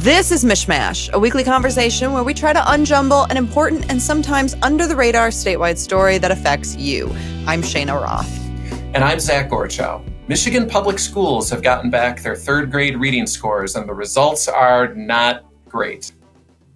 This is MichMash, a weekly conversation where we try to unjumble an important and sometimes under-the-radar statewide story that affects you. I'm Cheyna Roth. And I'm Zach Gorchow. Michigan public schools have gotten back their third grade reading scores, and the results are not great.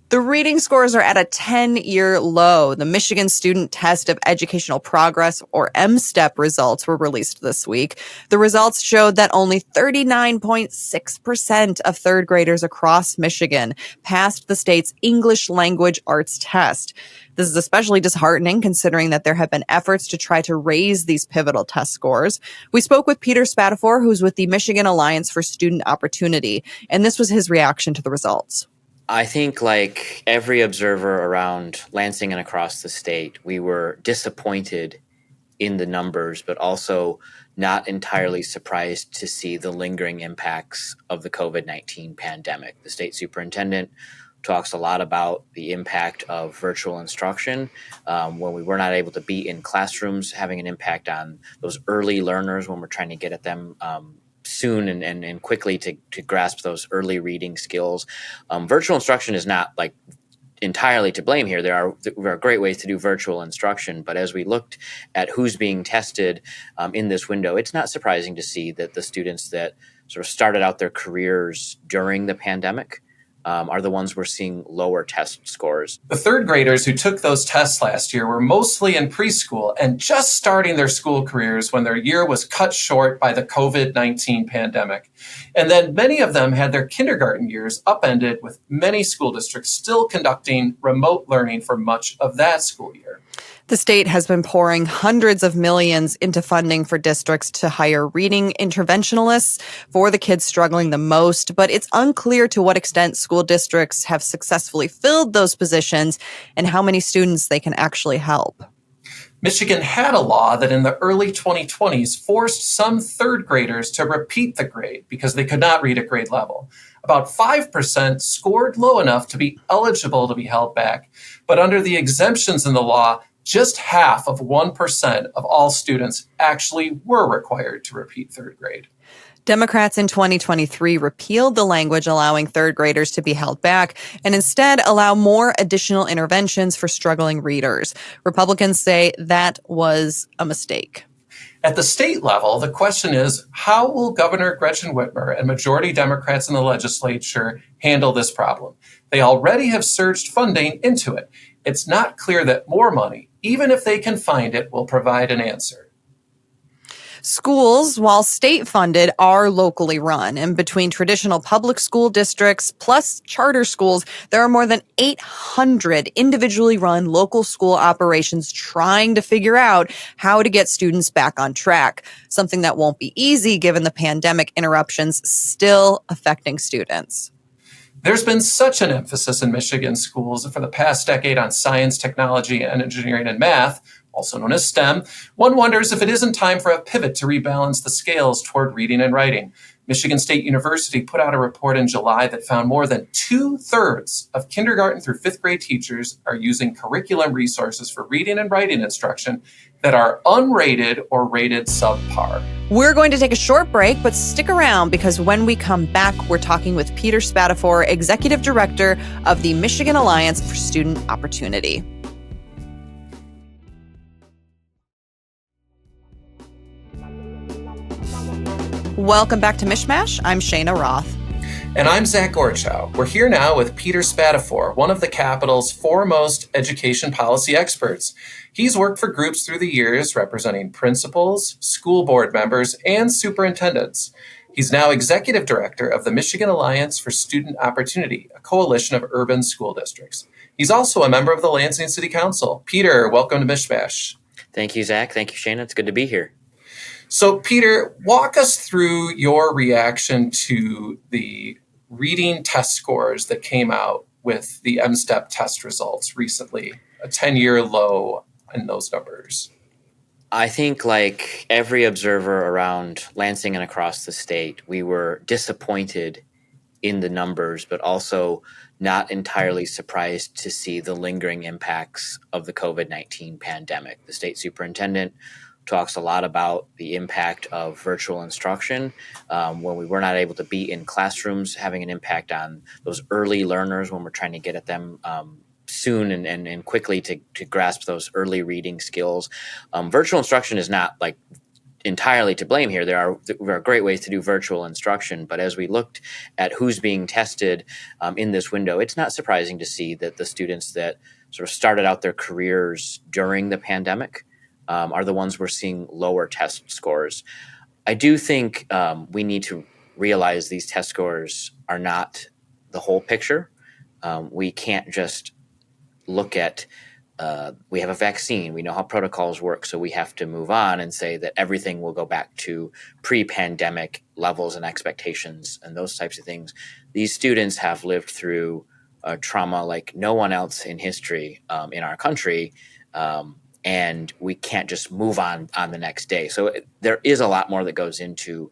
The reading scores are at a 10-year low. The Michigan Student Test of Educational Progress, or MSTEP, results were released this week. The results showed that only 39.6% of third graders across Michigan passed the state's English language arts test. This is especially disheartening considering that there have been efforts to try to raise these pivotal test scores. We spoke with Peter Spadafore, who's with the Michigan Alliance for Student Opportunity, and this was his reaction to the results. I think like every observer around Lansing and across the state, we were disappointed in the numbers, but also not entirely surprised to see the lingering impacts of the COVID-19 pandemic. The state superintendent talks a lot about the impact of virtual instruction when we were not able to be in classrooms, having an impact on those early learners when we're trying to get at them soon and quickly to grasp those early reading skills. Virtual instruction is not like entirely to blame here. There are great ways to do virtual instruction, but as we looked at who's being tested in this window, it's not surprising to see that the students that sort of started out their careers during the pandemic are the ones we're seeing lower test scores. The third graders who took those tests last year were mostly in preschool and just starting their school careers when their year was cut short by the COVID-19 pandemic. And then many of them had their kindergarten years upended, with many school districts still conducting remote learning for much of that school year. The state has been pouring hundreds of millions into funding for districts to hire reading interventionalists for the kids struggling the most, but it's unclear to what extent school districts have successfully filled those positions and how many students they can actually help. Michigan had a law that in the early 2020s forced some third graders to repeat the grade because they could not read at grade level. About 5% scored low enough to be eligible to be held back, but under the exemptions in the law, just half of 1% of all students actually were required to repeat third grade. Democrats in 2023 repealed the language allowing third graders to be held back and instead allow more additional interventions for struggling readers. Republicans say that was a mistake. At the state level, the question is, how will Governor Gretchen Whitmer and majority Democrats in the legislature handle this problem? They already have surged funding into it. It's not clear that more money, even if they can find it, will provide an answer. Schools, while state-funded, are locally run. And between traditional public school districts plus charter schools, there are more than 800 individually run local school operations trying to figure out how to get students back on track, something that won't be easy given the pandemic interruptions still affecting students. There's been such an emphasis in Michigan schools for the past decade on science, technology, and engineering and math, also known as STEM. One wonders if it isn't time for a pivot to rebalance the scales toward reading and writing. Michigan State University put out a report in July that found more than 2/3 of kindergarten through fifth grade teachers are using curriculum resources for reading and writing instruction that are unrated or rated subpar. We're going to take a short break, but stick around because when we come back, we're talking with Peter Spadafore, Executive Director of the Michigan Alliance for Student Opportunity. Welcome back to MichMash. I'm Cheyna Roth. And I'm Zach Gorchow. We're here now with Peter Spadafore, one of the Capitol's foremost education policy experts. He's worked for groups through the years representing principals, school board members, and superintendents. He's now Executive Director of the Michigan Alliance for Student Opportunity, a coalition of urban school districts. He's also a member of the Lansing City Council. Peter, welcome to MichMash. Thank you, Zach. Thank you, Cheyna. It's good to be here. So, Peter, walk us through your reaction to the reading test scores that came out with the MSTEP test results recently, a 10-year low in those numbers. I think like every observer around Lansing and across the state, we were disappointed in the numbers, but also not entirely surprised to see the lingering impacts of the COVID-19 pandemic. The state superintendent talks a lot about the impact of virtual instruction when we were not able to be in classrooms, having an impact on those early learners when we're trying to get at them soon and quickly to grasp those early reading skills. Virtual instruction is not like entirely to blame here. There are great ways to do virtual instruction, but as we looked at who's being tested in this window, it's not surprising to see that the students that sort of started out their careers during the pandemic are the ones we're seeing lower test scores. I do think we need to realize these test scores are not the whole picture. We can't just look at we have a vaccine, we know how protocols work, so we have to move on and say that everything will go back to pre-pandemic levels and expectations and those types of things. These students have lived through trauma like no one else in history in our country, and we can't just move on the next day. So there is a lot more that goes into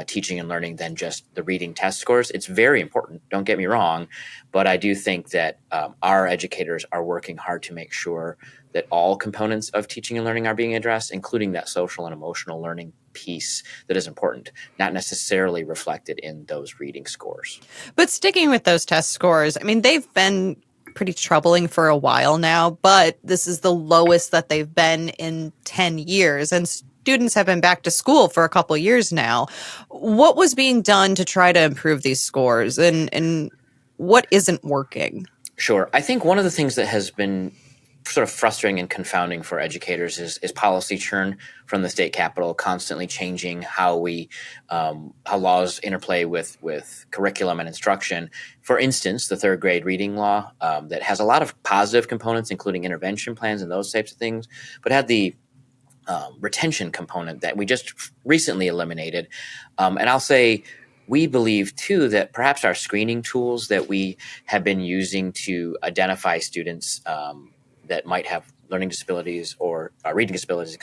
teaching and learning than just the reading test scores. It's very important, don't get me wrong, but I do think that our educators are working hard to make sure that all components of teaching and learning are being addressed, including that social and emotional learning piece that is important, not necessarily reflected in those reading scores. But sticking with those test scores, I mean, they've been pretty troubling for a while now, but this is the lowest that they've been in 10 years. And students have been back to school for a couple of years now. What was being done to try to improve these scores, and what isn't working? Sure. I think one of the things that has been sort of frustrating and confounding for educators is policy churn from the state capitol, constantly changing how laws interplay with curriculum and instruction. For instance, the third grade reading law that has a lot of positive components, including intervention plans and those types of things, but had the retention component that we just recently eliminated. And I'll say we believe, too, that perhaps our screening tools that we have been using to identify students that might have learning disabilities or reading disabilities,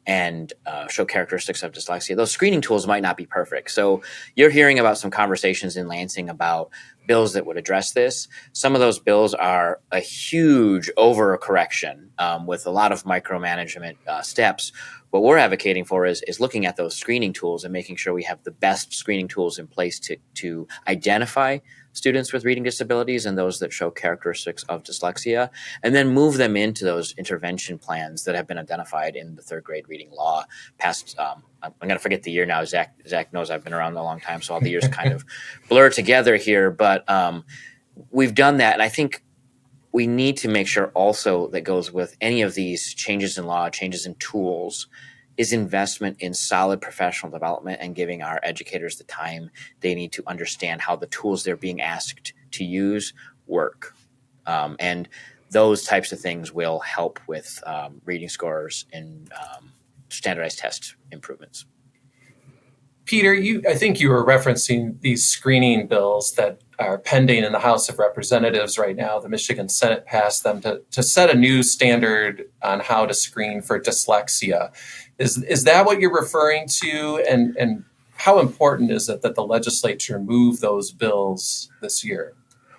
and show characteristics of dyslexia, those screening tools might not be perfect. So you're hearing about some conversations in Lansing about bills that would address this. Some of those bills are a huge overcorrection with a lot of micromanagement steps. What we're advocating for is looking at those screening tools and making sure we have the best screening tools in place to identify students with reading disabilities and those that show characteristics of dyslexia, and then move them into those intervention plans that have been identified in the third grade reading law. I'm going to forget the year now. Zach knows I've been around a long time, so all the years kind of blur together here. But we've done that, and I think we need to make sure also that goes with any of these changes in law, changes in tools, is investment in solid professional development and giving our educators the time they need to understand how the tools they're being asked to use work. And those types of things will help with reading scores and standardized test improvements. Peter, I think you were referencing these screening bills that are pending in the House of Representatives right now. The Michigan Senate passed them to set a new standard on how to screen for dyslexia. Is that what you're referring to? And how important is it that the legislature move those bills this year?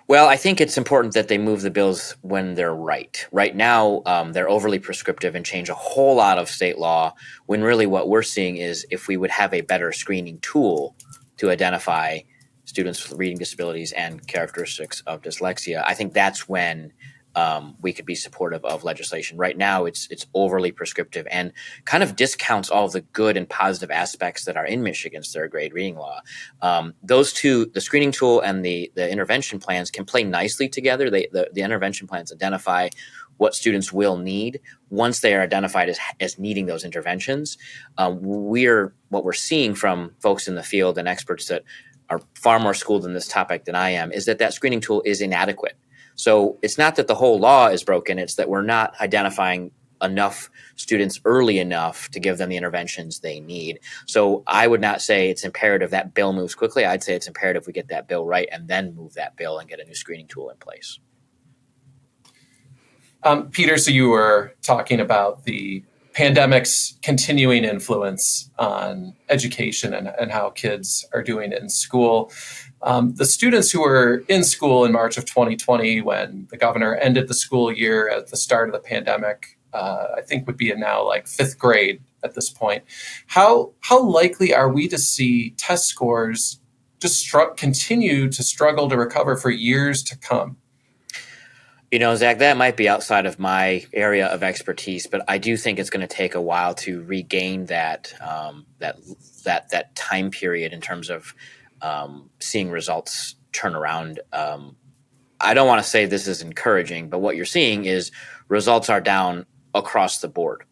Well, I think it's important that they move the bills when they're right. Right now, they're overly prescriptive and change a whole lot of state law, when really what we're seeing is if we would have a better screening tool to identify students with reading disabilities and characteristics of dyslexia, I think that's when we could be supportive of legislation. Right now, it's overly prescriptive and kind of discounts all of the good and positive aspects that are in Michigan's third grade reading law. Those two, the screening tool and the intervention plans, can play nicely together. The intervention plans identify what students will need. Once they are identified as needing those interventions, what we're seeing from folks in the field and experts that are far more schooled in this topic than I am is that screening tool is inadequate. So it's not that the whole law is broken, it's that we're not identifying enough students early enough to give them the interventions they need. So I would not say it's imperative that bill moves quickly. I'd say it's imperative we get that bill right and then move that bill and get a new screening tool in place. Peter, so you were talking about the pandemic's continuing influence on education and how kids are doing in school. The students who were in school in March of 2020, when the governor ended the school year at the start of the pandemic, I think would be in now like fifth grade at this point. How likely are we to see test scores just continue to struggle to recover for years to come? Zach, that might be outside of my area of expertise, but I do think it's going to take a while to regain that time period in terms of seeing results turn around. I don't want to say this is encouraging, but what you're seeing is results are down across the board,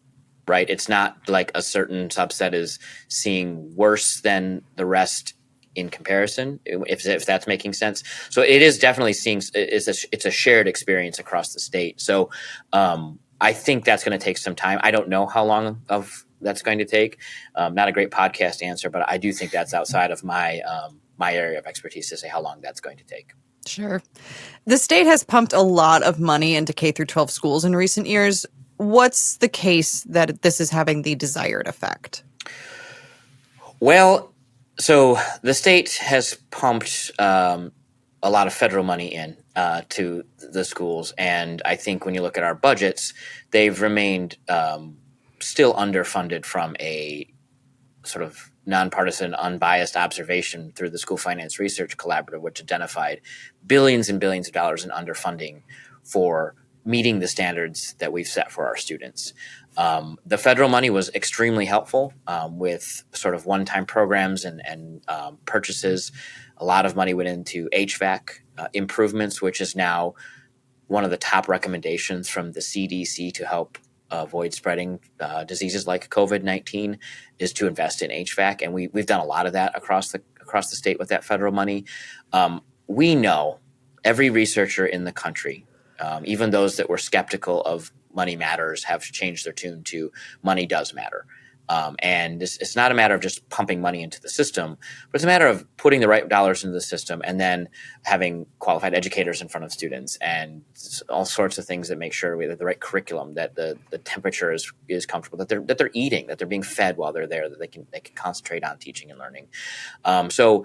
right? It's not like a certain subset is seeing worse than the rest in comparison, if that's making sense. So it is definitely seeing it's a shared experience across the state. So I think that's going to take some time. I don't know how long of that's going to take. Not a great podcast answer, but I do think that's outside of my area of expertise to say how long that's going to take. Sure. The state has pumped a lot of money into K through 12 schools in recent years. What's the case that this is having the desired effect? Well, so the state has pumped a lot of federal money in to the schools. And I think when you look at our budgets, they've remained still underfunded from a sort of nonpartisan, unbiased observation through the School Finance Research Collaborative, which identified billions and billions of dollars in underfunding for meeting the standards that we've set for our students. The federal money was extremely helpful with sort of one-time programs and purchases. A lot of money went into HVAC improvements, which is now one of the top recommendations from the CDC to help avoid spreading diseases like COVID-19 is to invest in HVAC. And we've done a lot of that across the state with that federal money. We know every researcher in the country, even those that were skeptical of money matters, have changed their tune to money does matter. And it's not a matter of just pumping money into the system, but it's a matter of putting the right dollars into the system and then having qualified educators in front of students and all sorts of things that make sure we have the right curriculum, that the temperature is comfortable, that they're eating, that they're being fed while they're there, that they can concentrate on teaching and learning. So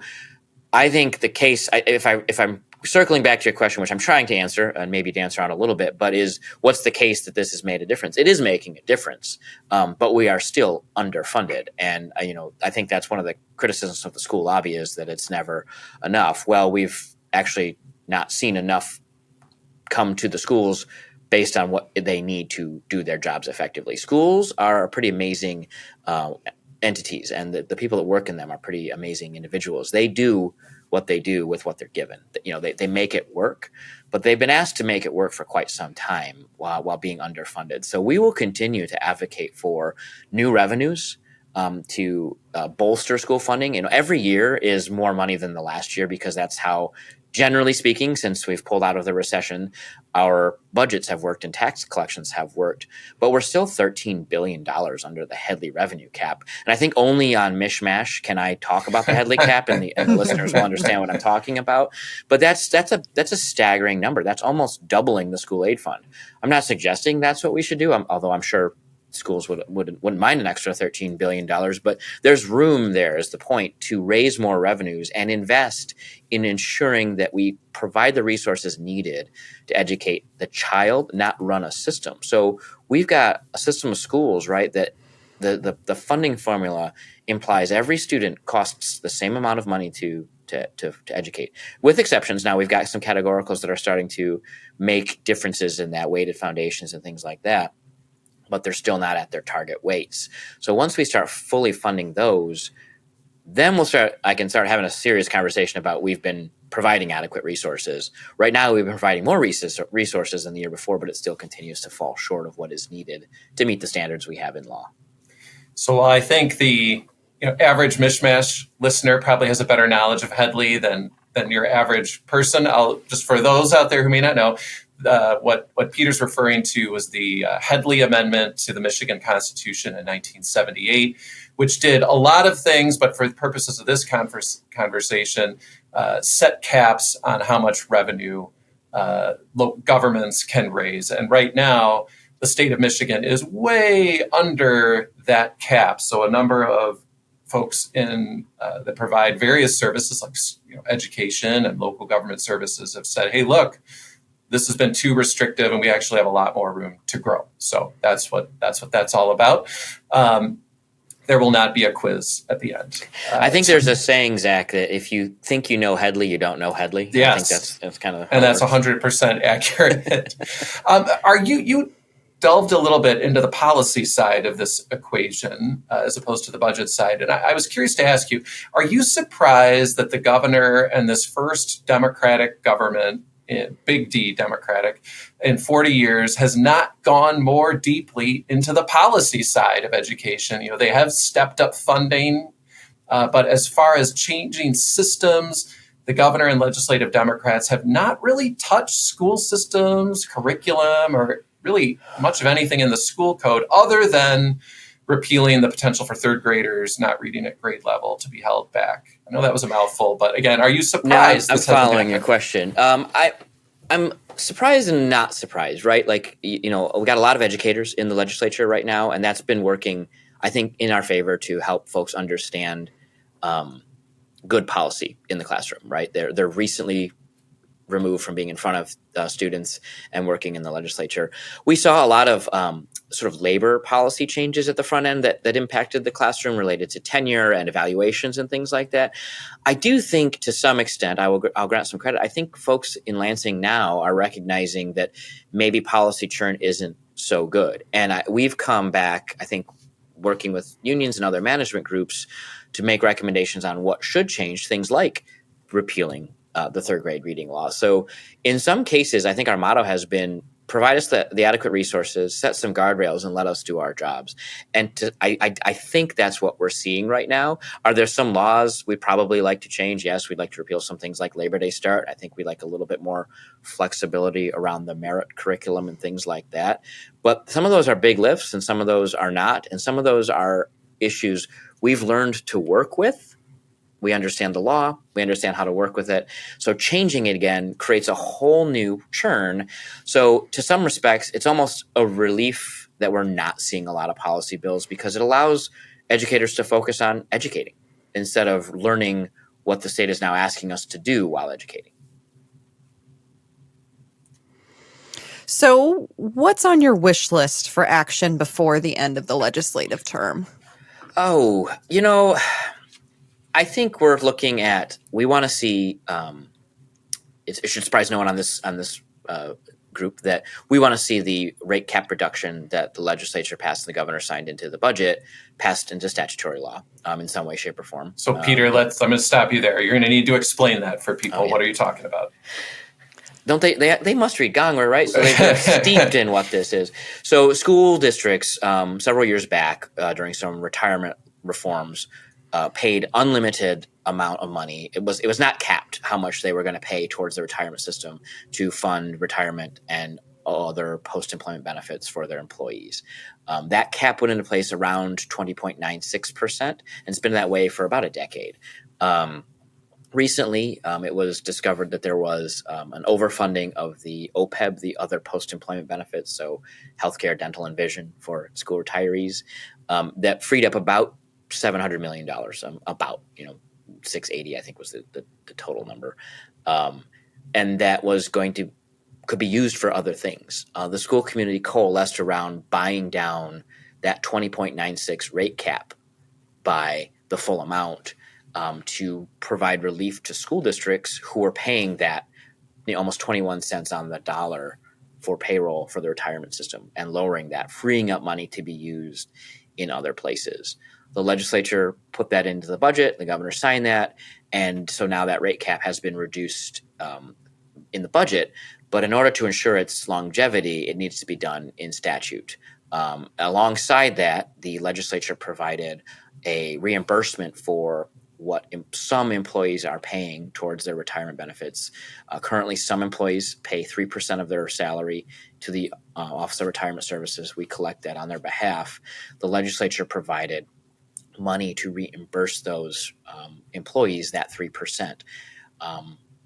I think the case, if I'm circling back to your question, which I'm trying to answer and maybe dance around a little bit, but is what's the case that this has made a difference? It is making a difference, but we are still underfunded. And, I think that's one of the criticisms of the school lobby is that it's never enough. Well, we've actually not seen enough come to the schools based on what they need to do their jobs effectively. Schools are pretty amazing entities, and the people that work in them are pretty amazing individuals. They do what they do with what they're given. They make it work, but they've been asked to make it work for quite some time while being underfunded. So we will continue to advocate for new revenues to bolster school funding. Every year is more money than the last year because that's how, generally speaking, since we've pulled out of the recession, our budgets have worked and tax collections have worked, but we're still $13 billion under the Headley revenue cap. And I think only on MichMash can I talk about the Headley cap and the listeners will understand what I'm talking about. But that's a staggering number. That's almost doubling the school aid fund. I'm not suggesting that's what we should do, although I'm sure schools wouldn't mind an extra $13 billion, but there's room there, is the point, to raise more revenues and invest in ensuring that we provide the resources needed to educate the child, not run a system. So we've got a system of schools, right, that the funding formula implies every student costs the same amount of money to educate, with exceptions. Now we've got some categoricals that are starting to make differences in that, weighted foundations and things like that, but they're still not at their target weights. So once we start fully funding those, then I can start having a serious conversation about we've been providing adequate resources. Right now, we've been providing more resources than the year before, but it still continues to fall short of what is needed to meet the standards we have in law. So I think the average MichMash listener probably has a better knowledge of Headley than your average person. I'll just, for those out there who may not know, what Peter's referring to was the Headley Amendment to the Michigan Constitution in 1978, which did a lot of things, but for the purposes of this conversation, set caps on how much revenue governments can raise. And right now, the state of Michigan is way under that cap. So a number of folks that provide various services like education and local government services have said, hey, look, this has been too restrictive and we actually have a lot more room to grow. So that's what that's all about. there will not be a quiz at the end. I think there's a saying, Zach, that if you think you know Headley, you don't know Headley. Yes. I think that's kind of, and that's 100% accurate. Are you delved a little bit into the policy side of this equation as opposed to the budget side? And I was curious to ask you, are you surprised that the governor and this first Democratic government, big D Democratic, in 40 years has not gone more deeply into the policy side of education? You know, they have stepped up funding, but as far as changing systems, the governor and legislative Democrats have not really touched school systems, curriculum, or really much of anything in the school code other than repealing the potential for third graders not reading at grade level to be held back. I know that was a mouthful, but again, are you surprised? No, I'm following your question. I'm surprised and not surprised, right? Like, we got a lot of educators in the legislature right now, and that's been working, I think, in our favor to help folks understand good policy in the classroom, right? They're recently removed from being in front of students and working in the legislature. We saw a lot of sort of labor policy changes at the front end that impacted the classroom related to tenure and evaluations and things like that. I do think to some extent, I'll grant some credit. I think folks in Lansing now are recognizing that maybe policy churn isn't so good. And we've come back, I think, working with unions and other management groups to make recommendations on what should change, things like repealing the third grade reading law. So in some cases, I think our motto has been provide us the adequate resources, set some guardrails, and let us do our jobs. And I think that's what we're seeing right now. Are there some laws we'd probably like to change? Yes, we'd like to repeal some things like Labor Day Start. I think we'd like a little bit more flexibility around the merit curriculum and things like that. But some of those are big lifts and some of those are not. And some of those are issues we've learned to work with. We understand the law. We understand how to work with it. So changing it again creates a whole new churn. So to some respects, it's almost a relief that we're not seeing a lot of policy bills because it allows educators to focus on educating instead of learning what the state is now asking us to do while educating. So what's on your wish list for action before the end of the legislative term? Oh, I think we're looking at, we want to see, it should surprise no one on this group that we want to see the rate cap reduction that the legislature passed and the governor signed into the budget passed into statutory law in some way, shape, or form. So Peter, I'm going to stop you there. You're going to need to explain that for people. Oh, yeah. What are you talking about? Don't they must read Gongwer, right? So they're steeped in what this is. So school districts, several years back during some retirement reforms, paid unlimited amount of money. It was not capped how much they were going to pay towards the retirement system to fund retirement and other post-employment benefits for their employees. That cap went into place around 20.96%, and it's been that way for about a decade. Recently, it was discovered that there was an overfunding of the OPEB, the other post-employment benefits, so healthcare, dental, and vision for school retirees, that freed up about $700 million, about 680, I think was the total number, and that was could be used for other things. The school community coalesced around buying down that 20.96 rate cap by the full amount to provide relief to school districts who were paying that almost 21 cents on the dollar for payroll for the retirement system and lowering that, freeing up money to be used in other places. The legislature put that into the budget. The governor signed that. And so now that rate cap has been reduced in the budget. But in order to ensure its longevity, it needs to be done in statute. Alongside that, the legislature provided a reimbursement for what some employees are paying towards their retirement benefits. Currently, some employees pay 3% of their salary to the Office of Retirement Services. We collect that on their behalf. The legislature provided money to reimburse those employees that 3%.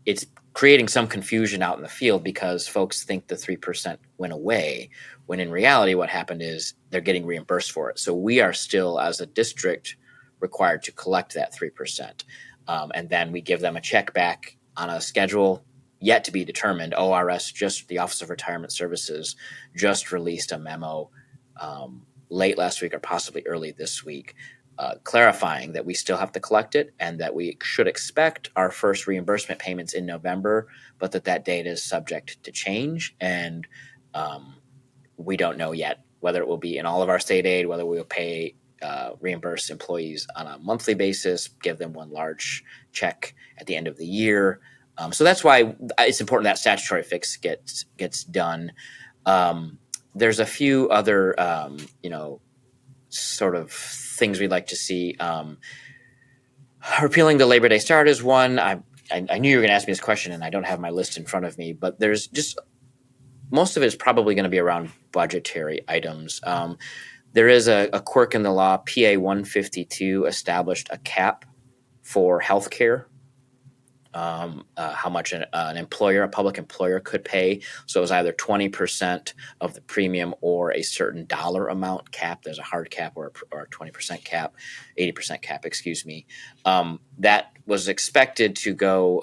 It's creating some confusion out in the field because folks think the 3% went away, when in reality what happened is they're getting reimbursed for it. So we are still, as a district, required to collect that 3%. And then we give them a check back on a schedule yet to be determined. ORS, the Office of Retirement Services, just released a memo late last week or possibly early this week clarifying that we still have to collect it and that we should expect our first reimbursement payments in November, but that date is subject to change. And we don't know yet whether it will be in all of our state aid, whether we will pay reimburse employees on a monthly basis, give them one large check at the end of the year. So that's why it's important that statutory fix gets done. There's a few other, sort of things we'd like to see. Repealing the Labor Day start is one. I knew you were going to ask me this question, and I don't have my list in front of me, but there's just most of it is probably going to be around budgetary items. There is a quirk in the law. PA 152 established a cap for healthcare. How much an employer, a public employer, could pay. So it was either 20% of the premium or a certain dollar amount cap. There's a hard cap or a 20% cap, 80% cap, excuse me. That was expected to go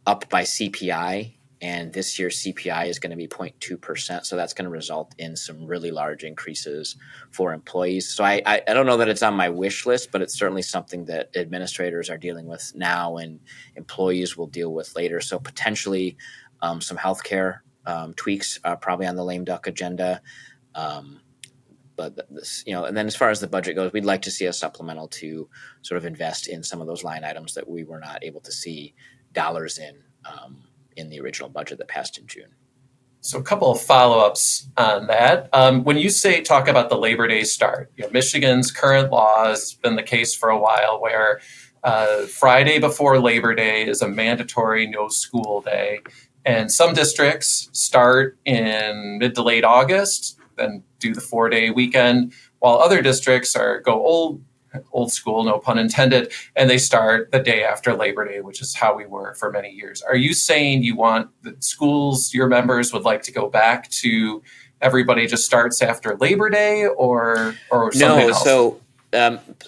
up by CPI. And this year's CPI is going to be 0.2%. So that's going to result in some really large increases for employees. So I don't know that it's on my wish list, but it's certainly something that administrators are dealing with now and employees will deal with later. So potentially some healthcare tweaks are probably on the lame duck agenda. But this, and then as far as the budget goes, we'd like to see a supplemental to sort of invest in some of those line items that we were not able to see dollars in the original budget that passed in June. So a couple of follow-ups on that. When you talk about the Labor Day start, Michigan's current law has been the case for a while where Friday before Labor Day is a mandatory no school day. And some districts start in mid to late August, then do the 4-day weekend, while other districts go old school, no pun intended, and they start the day after Labor Day, which is how we were for many years. Are you saying you want the schools, your members would like to go back to everybody just starts after Labor Day or something else? So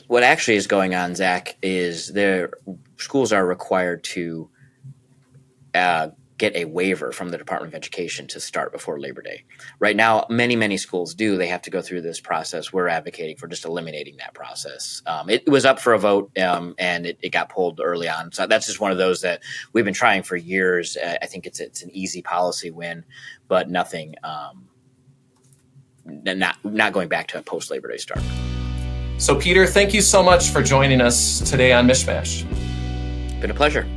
what actually is going on, Zach, is their schools are required to get a waiver from the Department of Education to start before Labor Day. Right now, many schools do. They have to go through this process. We're advocating for just eliminating that process. It was up for a vote, and it got pulled early on. So that's just one of those that we've been trying for years. I think it's an easy policy win, but nothing, not going back to a post-Labor Day start. So, Peter, thank you so much for joining us today on MichMash. Been a pleasure.